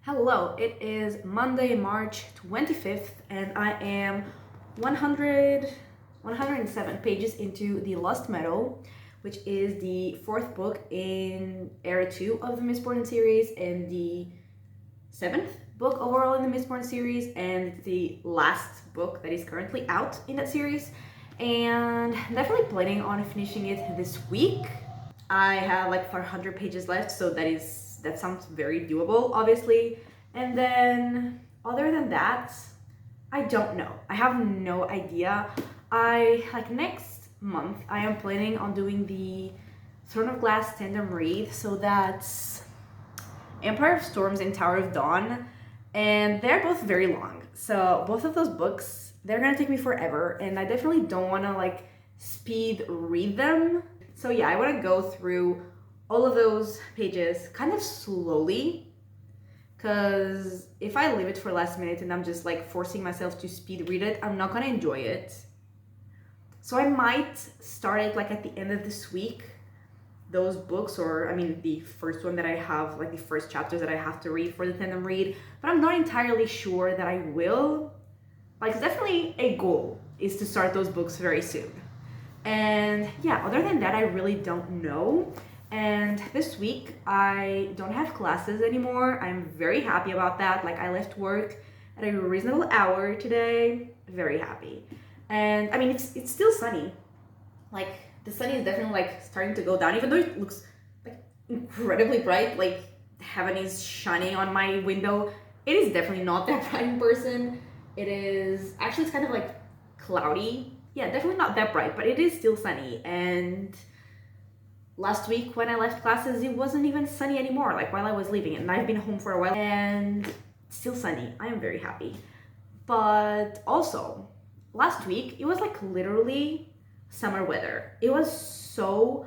Hello, it is Monday, March 25th, and I am 107 pages into The Lost Meadow, which is the fourth book in Era 2 of the Mistborn series, and the seventh book overall in the Mistborn series, and the last book that is currently out in that series. And I'm definitely planning on finishing it this week. I have like 400 pages left, so that sounds very doable, obviously. And then, other than that, I don't know. I have no idea. Next month, I am planning on doing the Throne of Glass tandem read, so that's Empire of Storms and Tower of Dawn, and they're both very long. So both of those books, they're gonna take me forever, and I definitely don't wanna speed read them. So yeah, I wanna go through all of those pages kind of slowly, because if I leave it for last minute and I'm just forcing myself to speed read it, I'm not gonna enjoy it. So I might start it at the end of this week, those books, or the first one that I have, the first chapters that I have to read for the tandem read, but I'm not entirely sure that I will. It's definitely a goal is to start those books very soon. And yeah, other than that, I really don't know. And this week, I don't have classes anymore. I'm very happy about that. I left work at a reasonable hour today. Very happy. And it's still sunny. The sun is definitely starting to go down, even though it looks incredibly bright. Heaven is shining on my window. It is definitely not that bright in person. It is actually, it's kind of cloudy. Yeah, definitely not that bright, but it is still sunny. And last week when I left classes, it wasn't even sunny anymore, while I was leaving, and I've been home for a while and it's still sunny. I am very happy. But also, last week, it was literally summer weather. It was so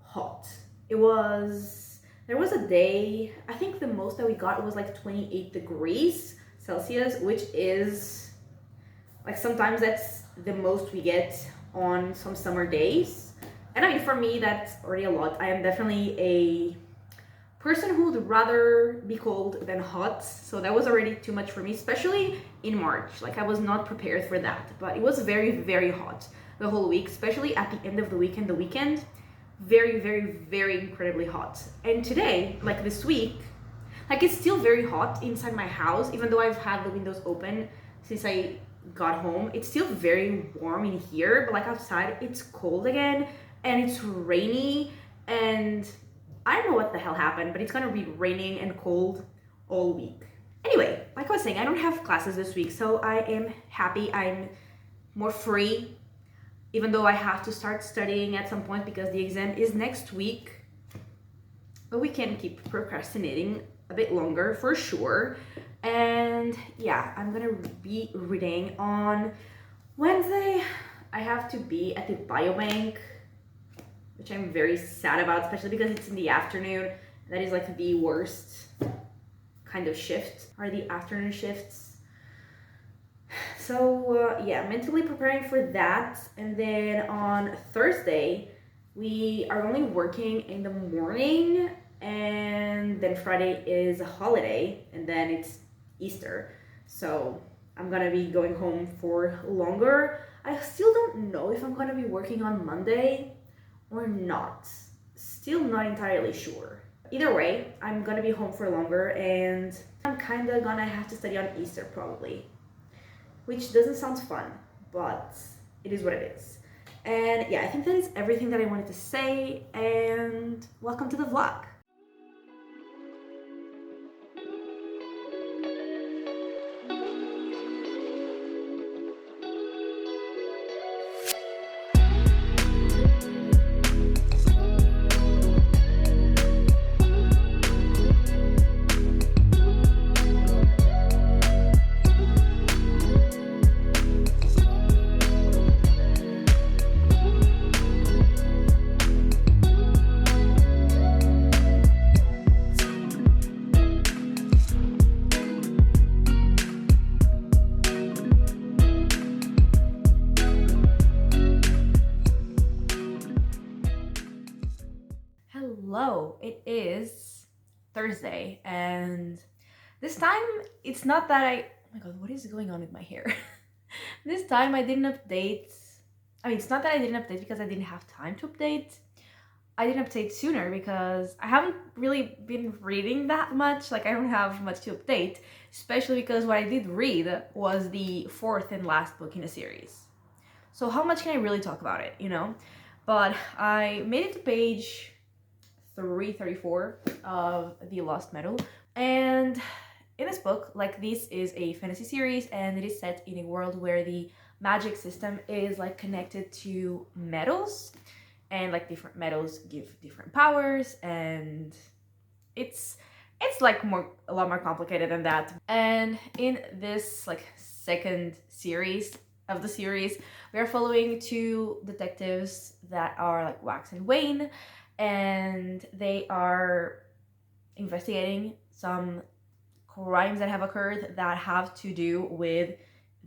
hot. There was a day, I think the most that we got was 28 degrees Celsius, which is sometimes that's the most we get on some summer days. And for me, that's already a lot. I am definitely a person who would rather be cold than hot. So that was already too much for me, especially in March. I was not prepared for that. But it was very, very hot the whole week, especially at the end of the week and the weekend. Very, very, very incredibly hot. And today, this week, it's still very hot inside my house, even though I've had the windows open since I got home. It's still very warm in here, but outside, it's cold again. And it's rainy, and I don't know what the hell happened, but it's gonna be raining and cold all week. Anyway, like I was saying, I don't have classes this week, so I am happy. I'm more free, even though I have to start studying at some point because the exam is next week. But we can keep procrastinating a bit longer for sure. And yeah, I'm gonna be reading on Wednesday. I have to be at the biobank, which I'm very sad about, especially because it's in the afternoon. That is the worst kind of shift, are the afternoon shifts. So yeah, mentally preparing for that. And then on Thursday, we are only working in the morning, and then Friday is a holiday, and then it's Easter. So I'm gonna be going home for longer. I still don't know if I'm gonna be working on Monday or not. Still not entirely sure. Either way, I'm gonna be home for longer, and I'm kinda gonna have to study on Easter probably, which doesn't sound fun, but it is what it is. And yeah, I think that is everything that I wanted to say, and welcome to the vlog. Hello, it is Thursday, and This time, it's not that I. Oh my god, what is going on with my hair? This time I didn't update. I mean, it's not that I didn't update because I didn't have time to update. I didn't update sooner because I haven't really been reading that much. Like, I don't have much to update, especially because what I did read was the fourth and last book in a series. So, how much can I really talk about it, you know? But I made it to page 334 of The Lost Meadow. And in this book, like, this is a fantasy series and it is set in a world where the magic system is like connected to metals, and like different metals give different powers, and it's like a lot more complicated than that. And in this like second series of the series, we are following two detectives that are like Wax and Wayne, and they are investigating some crimes that have occurred that have to do with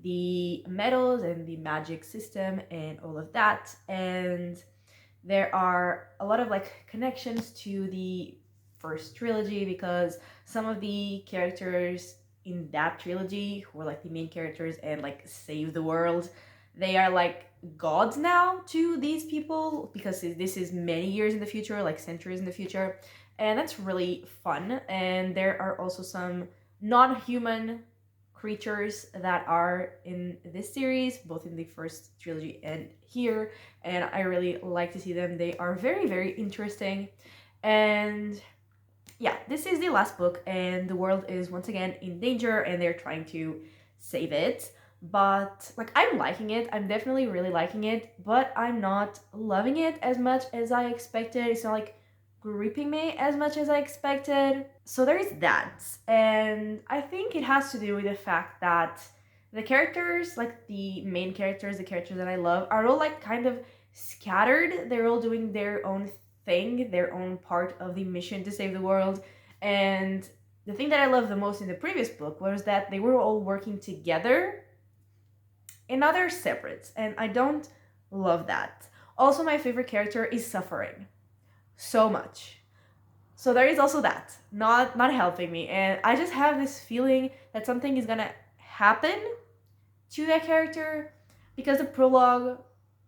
the metals and the magic system and all of that. And there are a lot of like connections to the first trilogy because some of the characters in that trilogy who are like the main characters and like save the world, they are like gods now to these people because this is many years in the future, like centuries in the future, and that's really fun. And there are also some non-human creatures that are in this series, both in the first trilogy and here, and I really like to see them. They are very, very interesting. And yeah, this is the last book, and the world is once again in danger, and they're trying to save it. But like, I'm liking it. I'm definitely really liking it, but I'm not loving it as much as I expected. It's not like gripping me as much as I expected. So there is that. And I think it has to do with the fact that the characters, like the main characters, the characters that I love, are all like kind of scattered. They're all doing their own thing, their own part of the mission to save the world. And the thing that I loved the most in the previous book was that they were all working together, and now they're separate. And I don't love that. Also, my favorite character is suffering so much. So there is also that, not helping me, and I just have this feeling that something is gonna happen to that character because the prologue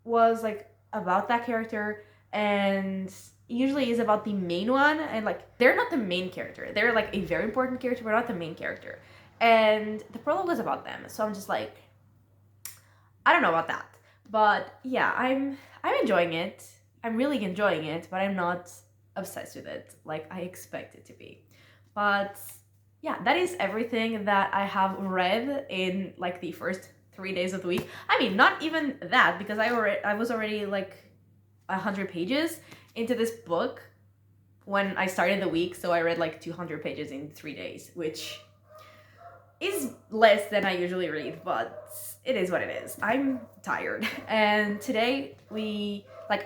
was like about that character, and usually is about the main one, and like they're not the main character. They're like a very important character, but not the main character. And the prologue was about them, so I'm just like, I don't know about that. But yeah, I'm enjoying it. I'm really enjoying it, but I'm not obsessed with it like I expect it to be. But yeah, that is everything that I have read in like the first 3 days of the week. I mean, not even that, because I was already like 100 pages into this book when I started the week, so I read like 200 pages in 3 days, which is less than I usually read, but it is what it is. I'm tired. And today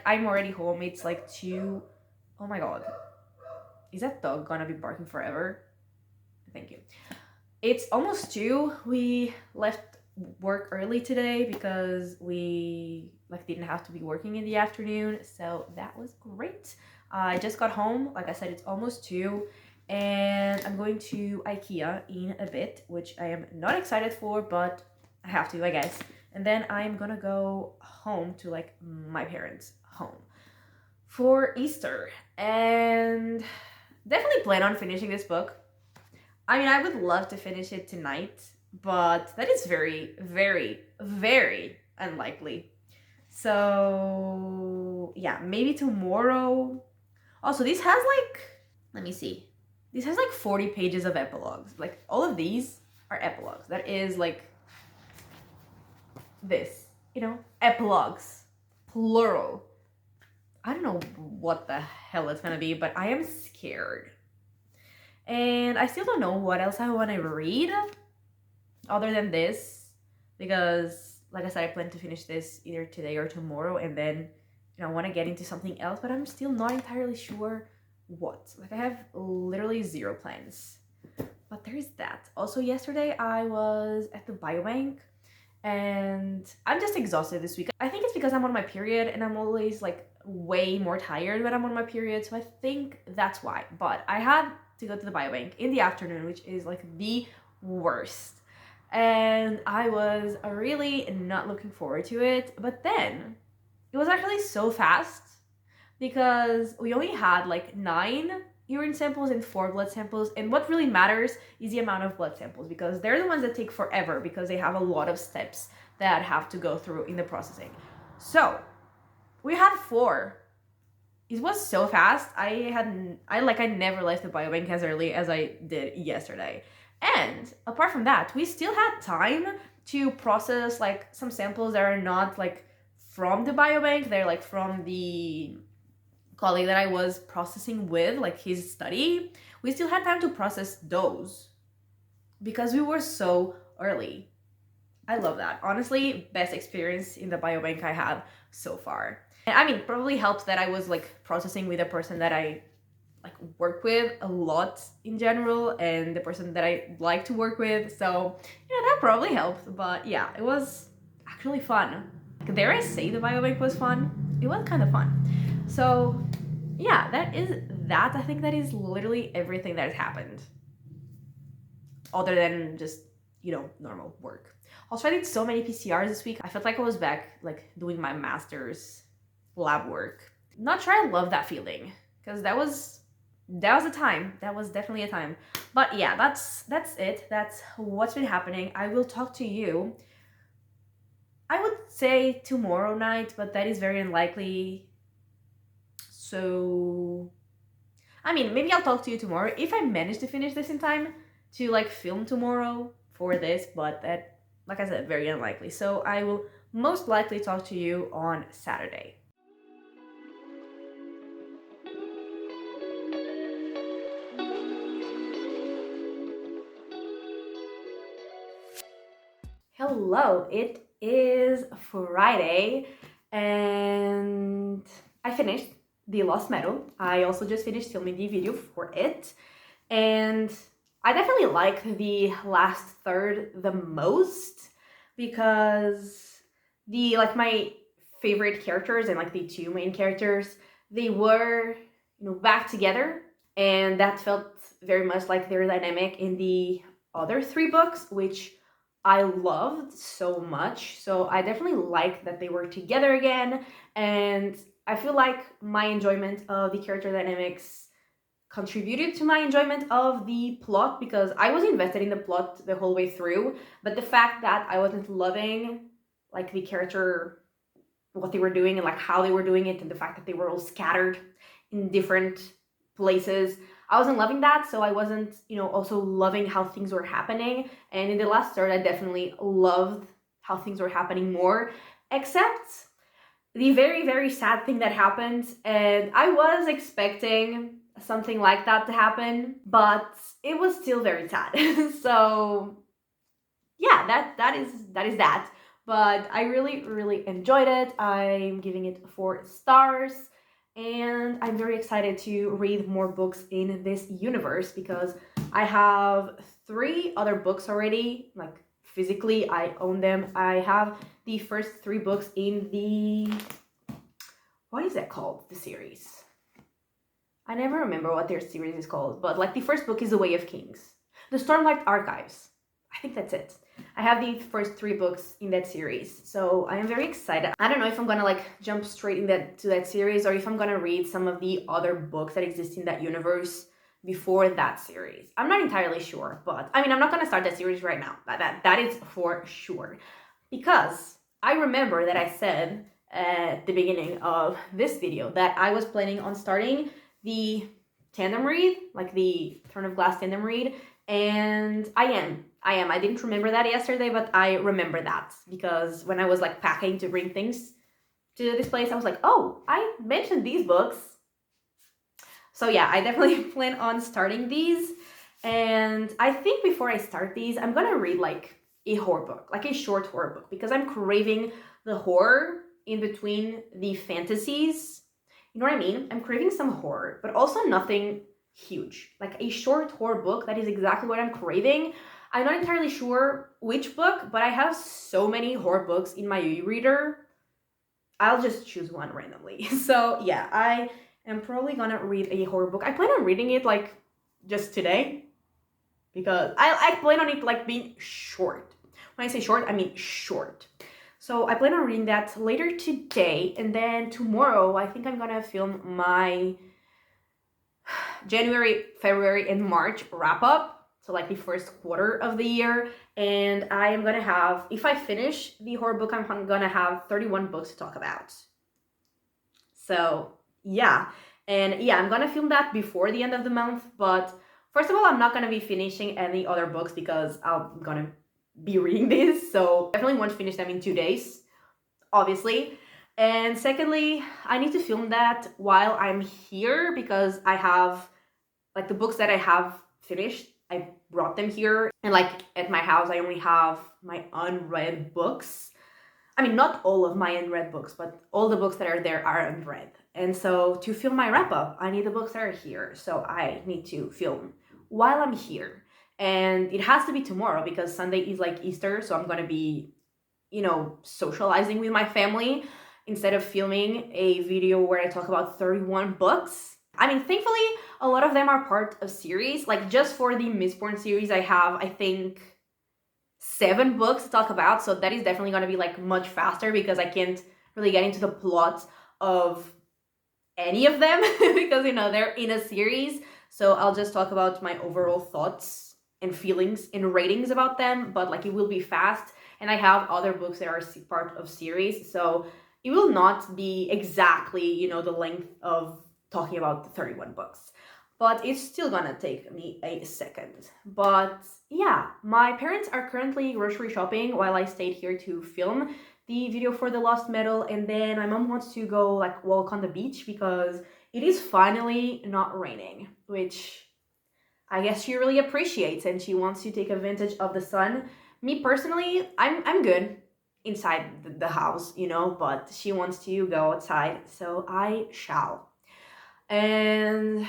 I'm already home. It's like 2. Oh my god. Is that dog gonna be barking forever? Thank you. It's almost 2. We left work early today because we like didn't have to be working in the afternoon, so that was great. I just got home. Like I said, it's almost 2. And I'm going to IKEA in a bit, which I am not excited for, but I have to, I guess. And then I'm gonna go home to like my parents' home for Easter, and definitely plan on finishing this book. I mean, I would love to finish it tonight, but that is very, very, very unlikely. So yeah, maybe tomorrow. Also, this has like, let me see. This has like 40 pages of epilogues. Like, all of these are epilogues. That is like this, epilogues, plural. I don't know what the hell it's gonna be, but I am scared. And I still don't know what else I want to read other than this, because like I said, I plan to finish this either today or tomorrow, and then I want to get into something else, but I'm still not entirely sure what. Like, I have literally 0 plans. But there is that. Also, yesterday I was at the biobank, and I'm just exhausted this week. I think it's because I'm on my period, and I'm always like way more tired when I'm on my period, so I think that's why. But I had to go to the biobank in the afternoon, which is like the worst. And I was really not looking forward to it. But then it was actually so fast because we only had like 9 urine samples and 4 blood samples. And what really matters is the amount of blood samples, because they're the ones that take forever because they have a lot of steps that have to go through in the processing. So we had 4. It was so fast. I never left the biobank as early as I did yesterday. And apart from that, we still had time to process like some samples that are not like from the biobank. They're like from the colleague that I was processing with, like his study. We still had time to process those because we were so early. I love that. Honestly, best experience in the biobank I had so far. And I mean, probably helped that I was like processing with a person that I like work with a lot in general, and the person that I like to work with. So, that probably helped. But yeah, it was actually fun. Dare I say the biobank was fun? It was kind of fun. So yeah, that is that. I think that is literally everything that has happened. Other than just, normal work. Also, I did so many PCRs this week. I felt like I was back like doing my master's lab work. Not sure I love that feeling, because that was a time. That was definitely a time. But yeah, that's it. That's what's been happening. I will talk to you, I would say tomorrow night, but that is very unlikely. So I mean, maybe I'll talk to you tomorrow if I manage to finish this in time to like film tomorrow for this, but that, like I said, very unlikely. So I will most likely talk to you on Saturday. Hello, it is Friday and I finished the Lost Meadow. I also just finished filming the video for it, and I definitely like the last third the most because my favorite characters and like the 2 main characters, they were back together, and that felt very much like their dynamic in the other 3 books, which I loved so much. So I definitely like that they were together again, and I feel like my enjoyment of the character dynamics contributed to my enjoyment of the plot, because I was invested in the plot the whole way through, but the fact that I wasn't loving like the character, what they were doing and like how they were doing it, and the fact that they were all scattered in different places, I wasn't loving that. So I wasn't, also loving how things were happening. And in the last third, I definitely loved how things were happening more, except the very, very sad thing that happened. And I was expecting something like that to happen, but it was still very sad. So yeah, that is that. But I really, really enjoyed it. I'm giving it 4 stars. And I'm very excited to read more books in this universe, because I have 3 other books already, like physically I own them. I have the first 3 books in the, what is that called, the series? I never remember what their series is called, but like the first book is The Way of Kings. The Stormlight Archives. I think that's it. I have the first 3 books in that series, so I am very excited. I don't know if I'm gonna like jump straight to that series, or if I'm gonna read some of the other books that exist in that universe before that series. I'm not entirely sure, but I mean, I'm not gonna start that series right now. That is for sure, because I remember that I said at the beginning of this video that I was planning on starting the tandem read, like the Throne of Glass tandem read, and I am. I didn't remember that yesterday, but I remember that because when I was like packing to bring things to this place, I was like, oh, I mentioned these books. So yeah, I definitely plan on starting these. And I think before I start these, I'm gonna read like a horror book, like a short horror book, because I'm craving the horror in between the fantasies. You know what I mean? I'm craving some horror, but also nothing huge. Like a short horror book, that is exactly what I'm craving. I'm not entirely sure which book, but I have so many horror books in my e-reader. I'll just choose one randomly. So yeah, I am probably gonna read a horror book. I plan on reading it like just today, because I plan on it like being short. When I say short, I mean short. So I plan on reading that later today, and then tomorrow I think I'm gonna film my January, February, and March wrap up. So like the first quarter of the year. And I am gonna have, if I finish the horror book, I'm gonna have 31 books to talk about. So yeah. And yeah, I'm gonna film that before the end of the month. But first of all, I'm not gonna be finishing any other books because I'm gonna be reading these. So definitely won't finish them in 2 days, obviously. And secondly, I need to film that while I'm here because I have, like, the books that I have finished, I brought them here. And like at my house, I only have my unread books. I mean, not all of my unread books, but all the books that are there are unread. And so to film my wrap up, I need the books that are here. So I need to film while I'm here. And it has to be tomorrow because Sunday is like Easter. So I'm going to be, socializing with my family instead of filming a video where I talk about 31 books. I mean, thankfully, a lot of them are part of series. Like just for the Mistborn series, I have, I think, 7 books to talk about. So that is definitely going to be like much faster because I can't really get into the plot of any of them because, they're in a series. So I'll just talk about my overall thoughts and feelings and ratings about them, but like it will be fast. And I have other books that are part of series. So it will not be exactly, the length of talking about the 31 books. But it's still gonna take me a second. But yeah, my parents are currently grocery shopping while I stayed here to film the video for the Lost Metal. And then my mom wants to go like walk on the beach because it is finally not raining, which I guess she really appreciates, and she wants to take advantage of the sun. Me personally, I'm good inside the house, but she wants to go outside, so I shall. And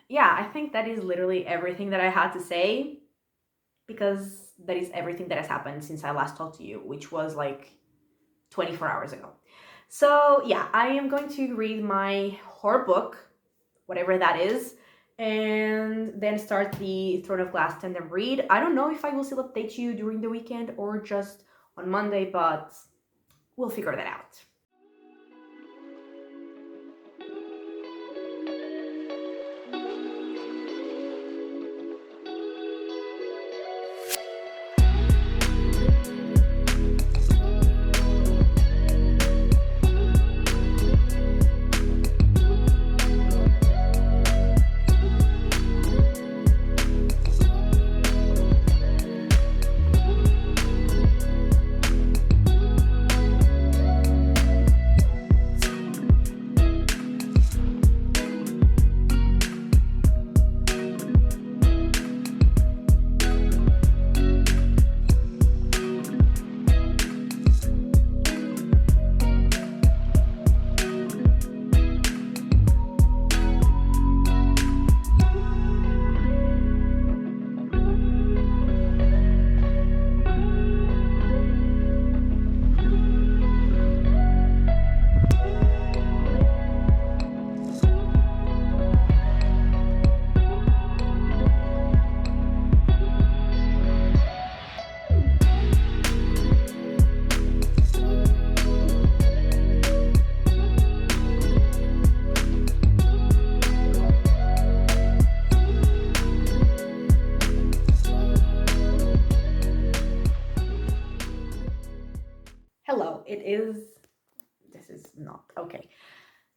yeah, I think that is literally everything that I had to say, because that is everything that has happened since I last talked to you, which was like 24 hours ago. So yeah, I am going to read my horror book, whatever that is, and then start the Throne of Glass tandem read. I don't know if I will still update you during the weekend or just on Monday, but we'll figure that out.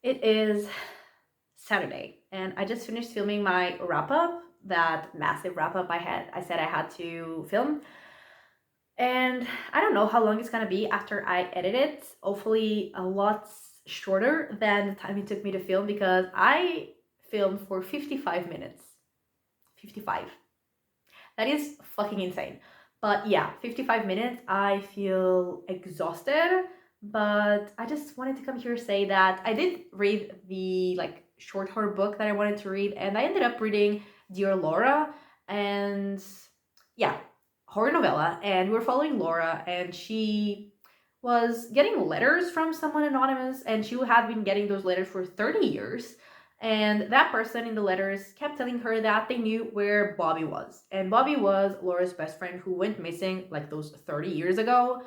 It is Saturday, and I just finished filming my wrap-up, that massive wrap-up I said I had to film. And I don't know how long it's gonna be after I edit it. Hopefully a lot shorter than the time it took me to film, because I filmed for 55 minutes. 55. That is fucking insane. But yeah, 55 minutes. I feel exhausted, but I just wanted to come here and say that I did read the short horror book that I wanted to read, and I ended up reading Dear Laura, and yeah, horror novella, and we're following Laura, and she was getting letters from someone anonymous, and she had been getting those letters for 30 years, And that person in the letters kept telling her that they knew where Bobby was. And Bobby was Laura's best friend who went missing like those 30 years ago.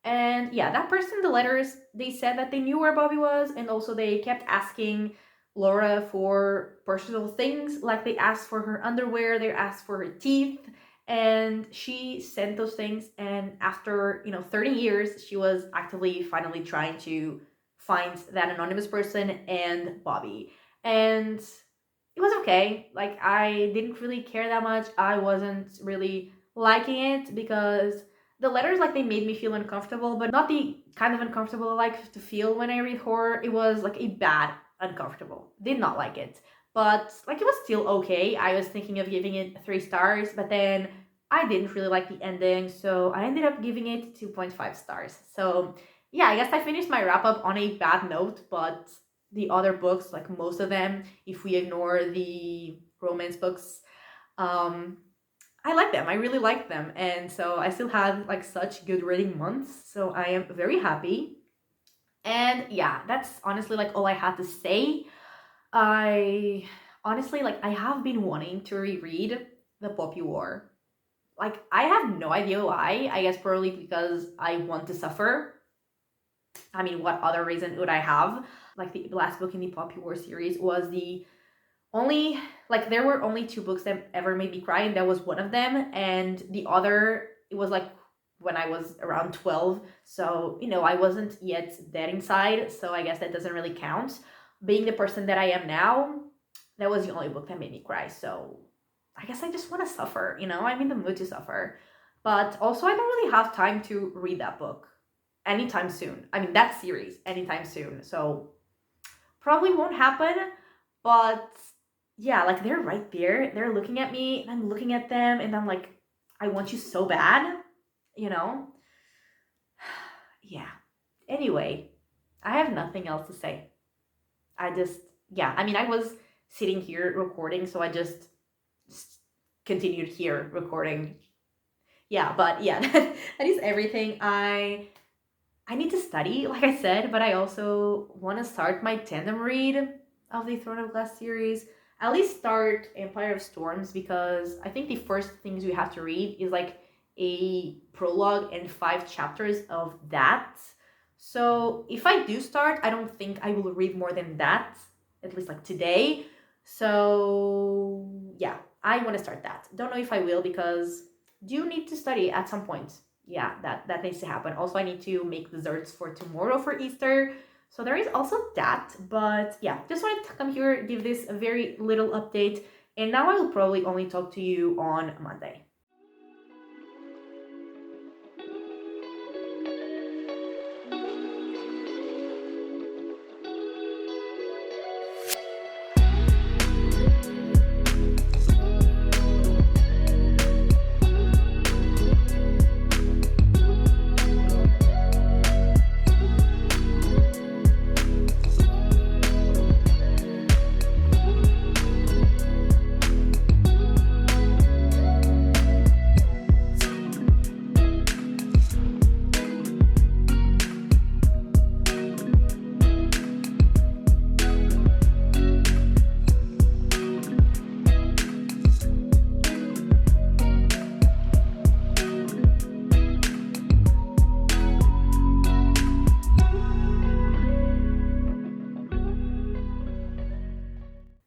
And yeah, that person in the letters, they said that they knew where Bobby was, and also they kept asking Laura for personal things, like they asked for her underwear, they asked for her teeth, and she sent those things. And after 30 years, she was actively finally trying to find that anonymous person and Bobby. And it was okay. Like, I didn't really care that much. I wasn't really liking it because the letters, like, they made me feel uncomfortable, but not the kind of uncomfortable I like to feel when I read horror. It was like a bad uncomfortable. Did not like it. But like, it was still okay. I was thinking of giving it 3 stars, but then I didn't really like the ending, so I ended up giving it 2.5 stars. So yeah, I guess I finished my wrap up on a bad note, but the other books, like most of them, if we ignore the romance books, I like them. I really like them. And so I still had like such good reading months. So I am very happy. And yeah, that's honestly like all I had to say. I honestly, like, I have been wanting to reread The Poppy War. Like, I have no idea why. I guess probably because I want to suffer. I mean, what other reason would I have? Like, the last book in the Poppy War series was the only, like, there were only 2 books that ever made me cry, and that was one of them. And the other, it was like when I was around 12. So, I wasn't yet dead inside. So I guess that doesn't really count. Being the person that I am now, that was the only book that made me cry. So I guess I just want to suffer, I'm in the mood to suffer. But also, I don't really have time to read that book anytime soon. I mean, that series anytime soon. So probably won't happen. But yeah, like, they're right there. They're looking at me, and I'm looking at them, and I'm like, I want you so bad, you know? Yeah. Anyway, I have nothing else to say. Yeah, I mean, I was sitting here recording, so I just continued here recording. Yeah, but yeah, that is everything. I need to study, like I said, but I also want to start my tandem read of the Throne of Glass series. At least start Empire of Storms, because I think the first things you have to read is like a prologue and 5 chapters of that. So if I do start, I don't think I will read more than that, at least like today. So yeah, I want to start that. Don't know if I will, because do need to study at some point. Yeah, that needs to happen. Also, I need to make desserts for tomorrow for Easter. So there is also that. But yeah, just wanted to come here, give this a very little update. And now I will probably only talk to you on Monday.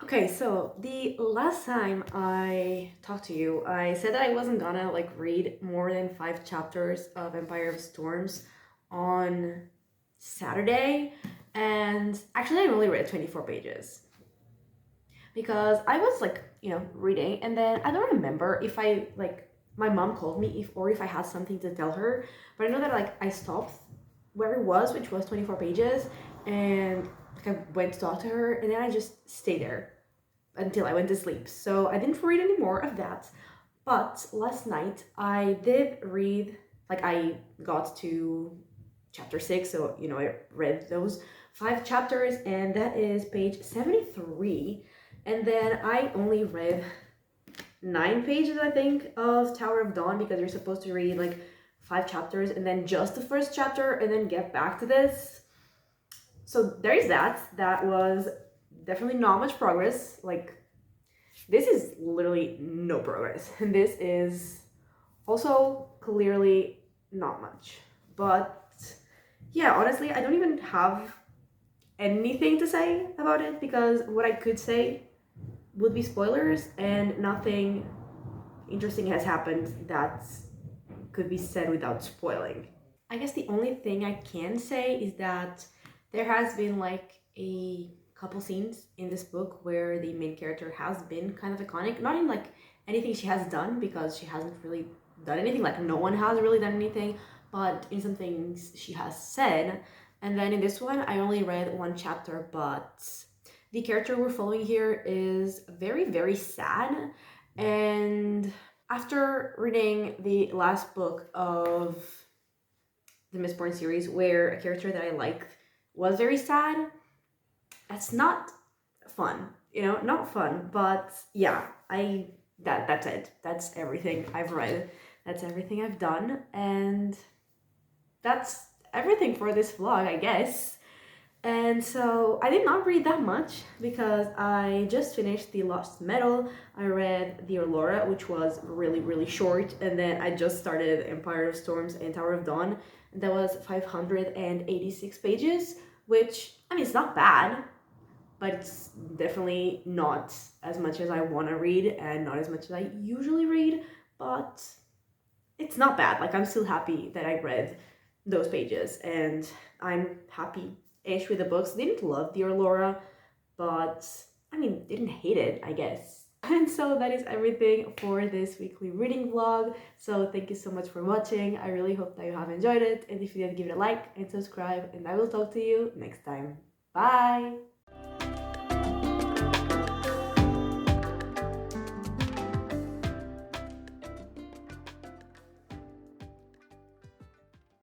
Okay, so the last time I talked to you, I said that I wasn't gonna like read more than 5 chapters of Empire of Storms on Saturday, and actually I only read 24 pages because I was like, reading, and then I don't remember if I like my mom called me if I had something to tell her, but I know that like I stopped where it was, which was 24 pages, and like I went to talk to her, and then I just stayed there until I went to sleep. So I didn't read any more of that. But last night I did read, like, I got to chapter 6, so I read those 5 chapters, and that is page 73. And then I only read 9 pages, I think, of Tower of Dawn, because you're supposed to read like 5 chapters and then just the first chapter and then get back to this. So there is that. That was definitely not much progress. Like, this is literally no progress. And this is also clearly not much. But yeah, honestly, I don't even have anything to say about it because what I could say would be spoilers, and nothing interesting has happened that could be said without spoiling. I guess the only thing I can say is that there has been like a couple scenes in this book where the main character has been kind of iconic. Not in like anything she has done, because she hasn't really done anything, like no one has really done anything, but in some things she has said. And then in this one, I only read one chapter, but the character we're following here is very, very sad. And after reading the last book of the Mistborn series, where a character that I liked was very sad, that's not fun. You know, not fun. But yeah, that's it. That's everything I've read. That's everything I've done, and that's everything for this vlog, I guess. And so I did not read that much because I just finished The Lost Metal. I read The Aurora, which was really, really short, and then I just started Empire of Storms and Tower of Dawn. And that was 586 pages, which, I mean, it's not bad, but it's definitely not as much as I want to read and not as much as I usually read, but it's not bad. Like, I'm still happy that I read those pages, and I'm happy-ish with the books. Didn't love The Aurora, but I mean, didn't hate it, I guess. And so that is everything for this weekly reading vlog. So thank you so much for watching. I really hope that you have enjoyed it, and if you did, give it a like and subscribe, and I will talk to you next time. Bye!